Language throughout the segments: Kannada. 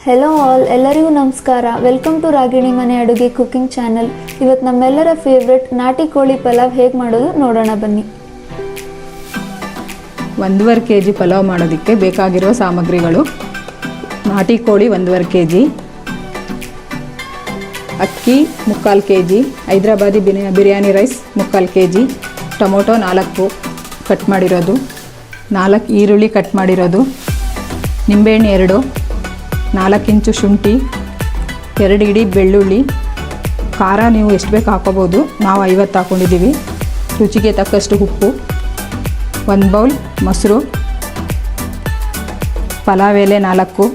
ಹೆಲೋ ಆಲ್, ಎಲ್ಲರಿಗೂ ನಮಸ್ಕಾರ. ವೆಲ್ಕಮ್ ಟು ರಾಗಿಣಿ ಮನೆ ಅಡುಗೆ ಕುಕಿಂಗ್ ಚಾನಲ್. ಇವತ್ತು ನಮ್ಮೆಲ್ಲರ ಫೇವ್ರೆಟ್ ನಾಟಿ ಕೋಳಿ ಪಲಾವ್ ಹೇಗೆ ಮಾಡೋದು ನೋಡೋಣ ಬನ್ನಿ. 1.5 kg ಪಲಾವ್ ಮಾಡೋದಕ್ಕೆ ಬೇಕಾಗಿರುವ ಸಾಮಗ್ರಿಗಳು: ನಾಟಿ ಕೋಳಿ 1.5 kg, ಅಕ್ಕಿ 3/4 kg, Hyderabadi biryani rice 3/4 kg, tomato 4 cut ಮಾಡಿರೋದು, 4 ಈರುಳ್ಳಿ ಕಟ್ ಮಾಡಿರೋದು, ನಿಂಬೆಹಣ್ಣು 2, 4 ಇಂಚು ಶುಂಠಿ, 2 ಇಡೀ ಬೆಳ್ಳುಳ್ಳಿ. ಖಾರ ನೀವು ಎಷ್ಟು ಬೇಕು ಹಾಕೋಬೋದು, ನಾವು 50 ಹಾಕ್ಕೊಂಡಿದ್ದೀವಿ. ರುಚಿಗೆ ತಕ್ಕಷ್ಟು ಉಪ್ಪು, 1 ಬೌಲ್ ಮೊಸರು, ಪಲಾವ್ ಎಲೆ 4,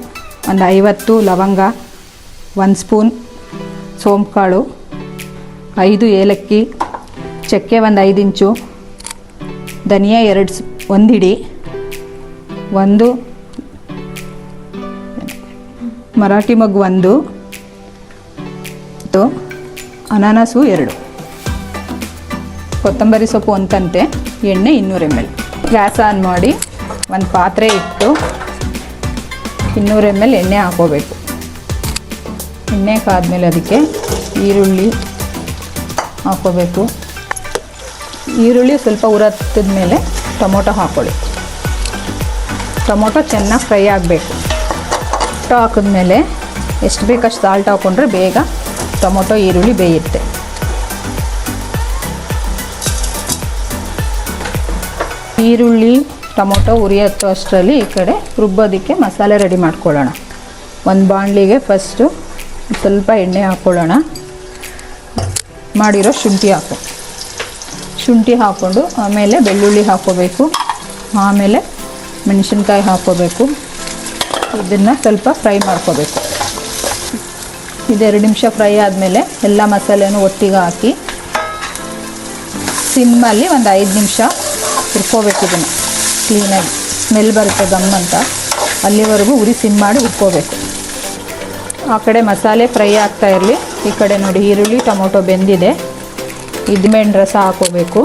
ಒಂದು 50 ಲವಂಗ, 1 ಸ್ಪೂನ್ ಸೋಂಪು ಕಾಳು, 5 ಏಲಕ್ಕಿ, ಚಕ್ಕೆ 5 ಇಂಚು, ಧನಿಯಾ 1 ಹಿಡಿ, 1 ಮರಾಠಿ ಮೊಗ್ಗು 1, ಅನಾನಸು 2, ಕೊತ್ತಂಬರಿ ಸೊಪ್ಪು 1 ಕಂತೆ, ಎಣ್ಣೆ 200 ml. ಗ್ಯಾಸ್ ಆನ್ ಮಾಡಿ ಒಂದು ಪಾತ್ರೆ ಇಟ್ಟು 200 ml ಎಣ್ಣೆ ಹಾಕೋಬೇಕು. ಎಣ್ಣೆ ಕಾದ್ಮೇಲೆ ಅದಕ್ಕೆ ಈರುಳ್ಳಿ ಹಾಕೋಬೇಕು. ಈರುಳ್ಳಿ ಸ್ವಲ್ಪ ಉರತ್ತಿದ ಮೇಲೆ ಟೊಮೊಟೊ ಹಾಕ್ಕೊಳ್ಳಿ. ಟೊಮೊಟೊ ಚೆನ್ನಾಗಿ ಫ್ರೈ ಆಗಬೇಕು. ಟೊಮೊಟೊ ಹಾಕಿದ್ಮೇಲೆ ಎಷ್ಟು ಬೇಕಷ್ಟು ಸಾಲ್ಟ್ ಹಾಕ್ಕೊಂಡ್ರೆ ಬೇಗ ಟೊಮೊಟೊ ಈರುಳ್ಳಿ ಬೇಯುತ್ತೆ. ಈರುಳ್ಳಿ ಟೊಮೊಟೊ ಉರಿಯತ್ತೋ ಅಷ್ಟರಲ್ಲಿ ಈ ಕಡೆ ರುಬ್ಬೋದಕ್ಕೆ ಮಸಾಲೆ ರೆಡಿ ಮಾಡ್ಕೊಳ್ಳೋಣ. ಒಂದು ಬಾಣಲಿಗೆ ಫಸ್ಟು ಸ್ವಲ್ಪ ಎಣ್ಣೆ ಹಾಕ್ಕೊಳ್ಳೋಣ. ಮಾಡಿರೋ ಶುಂಠಿ ಹಾಕ್ಕೊಂಡು ಆಮೇಲೆ ಬೆಳ್ಳುಳ್ಳಿ ಹಾಕ್ಕೋಬೇಕು, ಆಮೇಲೆ ಮೆಣಸಿನ್ಕಾಯಿ ಹಾಕ್ಕೋಬೇಕು. ಇದನ್ನು ಸ್ವಲ್ಪ ಫ್ರೈ ಮಾಡ್ಕೋಬೇಕು. ಇದು 2 ನಿಮಿಷ ಫ್ರೈ ಆದಮೇಲೆ ಎಲ್ಲ ಮಸಾಲೆನೂ ಒಟ್ಟಿಗೆ ಹಾಕಿ ಸಿಮ್ಮಲ್ಲಿ ಒಂದು 5 ನಿಮಿಷ ಹುರ್ಕೋಬೇಕು. ಇದನ್ನು ಕ್ಲೀನಾಗಿ ಸ್ಮೆಲ್ ಬರುತ್ತೆ ಗಮ್ ಅಂತ, ಅಲ್ಲಿವರೆಗೂ ಉರಿ ಸಿಮ್ ಮಾಡಿ ಹುರ್ಕೋಬೇಕು. ಆ ಕಡೆ ಮಸಾಲೆ ಫ್ರೈ ಆಗ್ತಾ ಇರಲಿ, ಈ ಕಡೆ ನೋಡಿ ಈರುಳ್ಳಿ ಟೊಮೊಟೊ ಬೆಂದಿದೆ. ಮೆಣಸು ರಸ ಹಾಕೋಬೇಕು.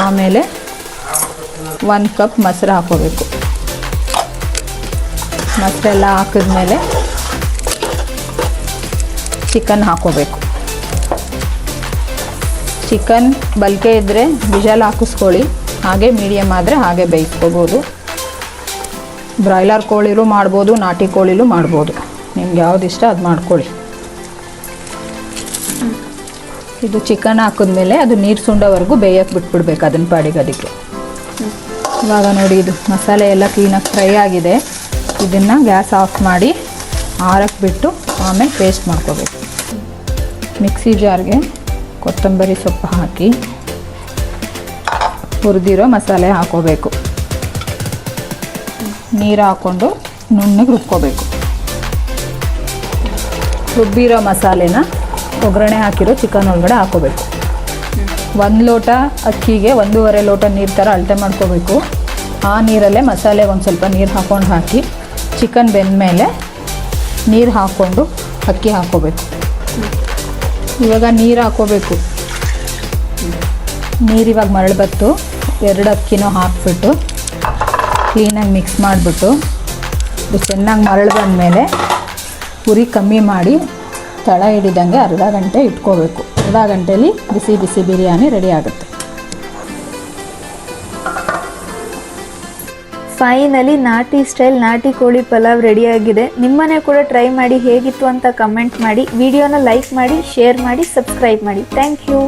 ಆಮೇಲೆ 1 ಕಪ್ ಮೊಸರು ಹಾಕೋಬೇಕು. ಮೊಸರೆಲ್ಲ ಹಾಕಿದ್ಮೇಲೆ ಚಿಕನ್ ಹಾಕೋಬೇಕು. ಚಿಕನ್ ಬಲ್ಕೆ ಇದ್ದರೆ ವಿಷಲ್ ಹಾಕಿಸ್ಕೊಳ್ಳಿ, ಹಾಗೆ ಮೀಡಿಯಮ್ ಆದರೆ ಹಾಗೆ ಬೇಯಿಸ್ಕೋಬೋದು. ಬ್ರಾಯ್ಲರ್ ಕೋಳಿಲೂ ಮಾಡ್ಬೋದು, ನಾಟಿ ಕೋಳಿಲೂ ಮಾಡ್ಬೋದು, ನಿಮ್ಗೆ ಯಾವ್ದು ಇಷ್ಟ ಅದು ಮಾಡ್ಕೊಳ್ಳಿ. ಇದು ಚಿಕನ್ ಹಾಕಿದ್ಮೇಲೆ ಅದು ನೀರು ಸುಂಡೋವರೆಗೂ ಬೇಯಕ್ಕೆ ಬಿಟ್ಬಿಡ್ಬೇಕು ಅದನ್ನ ಪಾಡಿಗೆ. ಅದಕ್ಕೆ ಇವಾಗ ನೋಡಿ ಇದು ಮಸಾಲೆ ಎಲ್ಲ ಕ್ಲೀನಾಗಿ ಫ್ರೈ ಆಗಿದೆ. ಇದನ್ನು ಗ್ಯಾಸ್ ಆಫ್ ಮಾಡಿ ಆರಕ್ಕೆ ಬಿಟ್ಟು ಆಮೇಲೆ ಪೇಸ್ಟ್ ಮಾಡ್ಕೋಬೇಕು. ಮಿಕ್ಸಿ ಜಾರ್ಗೆ ಕೊತ್ತಂಬರಿ ಸೊಪ್ಪು ಹಾಕಿ ಹುರಿದಿರೋ ಮಸಾಲೆ ಹಾಕೋಬೇಕು. ನೀರು ಹಾಕ್ಕೊಂಡು ನುಣ್ಣಗೆ ರುಬ್ಕೋಬೇಕು. ರುಬ್ಬಿರೋ ಮಸಾಲೆನ ಒಗ್ಗರಣೆ ಹಾಕಿರೋ ಚಿಕನ್ ಒಳಗಡೆ ಹಾಕೋಬೇಕು. 1 ಲೋಟ ಅಕ್ಕಿಗೆ 1.5 ಲೋಟ ನೀರು ಥರ ಅಳತೆ ಮಾಡ್ಕೋಬೇಕು. ಆ ನೀರಲ್ಲೇ ಮಸಾಲೆ ಒಂದು ಸ್ವಲ್ಪ ನೀರು ಹಾಕಿ ಚಿಕನ್ ಬೆಂದಮೇಲೆ ನೀರು ಹಾಕ್ಕೊಂಡು ಅಕ್ಕಿ ಹಾಕ್ಕೋಬೇಕು. ಇವಾಗ ನೀರು ಹಾಕ್ಕೋಬೇಕು. ನೀರು ಇವಾಗ ಮರಳು ಬತ್ತು 2 ಅಕ್ಕಿನೂ ಹಾಕ್ಬಿಟ್ಟು ಕ್ಲೀನಾಗಿ ಮಿಕ್ಸ್ ಮಾಡಿಬಿಟ್ಟು ಇದು ಚೆನ್ನಾಗಿ ಮರಳು ಬಂದಮೇಲೆ ಉರಿ ಕಮ್ಮಿ ಮಾಡಿ ತಳ ಹಿಡಿದಂಗೆ ಅರ್ಧ ಗಂಟೆ ಇಟ್ಕೋಬೇಕು. ಅರ್ಧ ಗಂಟೆಯಲ್ಲಿ ಬಿಸಿ ಬಿಸಿ ಬಿರಿಯಾನಿ ರೆಡಿ ಆಗುತ್ತೆ. ಫೈನಲಿ ನಾಟಿ ಸ್ಟೈಲ್ ನಾಟಿ ಕೋಳಿ ಪಲಾವ್ ರೆಡಿಯಾಗಿದೆ. ನಿಮ್ಮನೆ ಕೂಡ ಟ್ರೈ ಮಾಡಿ ಹೇಗಿತ್ತು ಅಂತ ಕಮೆಂಟ್ ಮಾಡಿ. ವಿಡಿಯೋನ ಲೈಕ್ ಮಾಡಿ, ಶೇರ್ ಮಾಡಿ, ಸಬ್ಸ್ಕ್ರೈಬ್ ಮಾಡಿ. Thank you.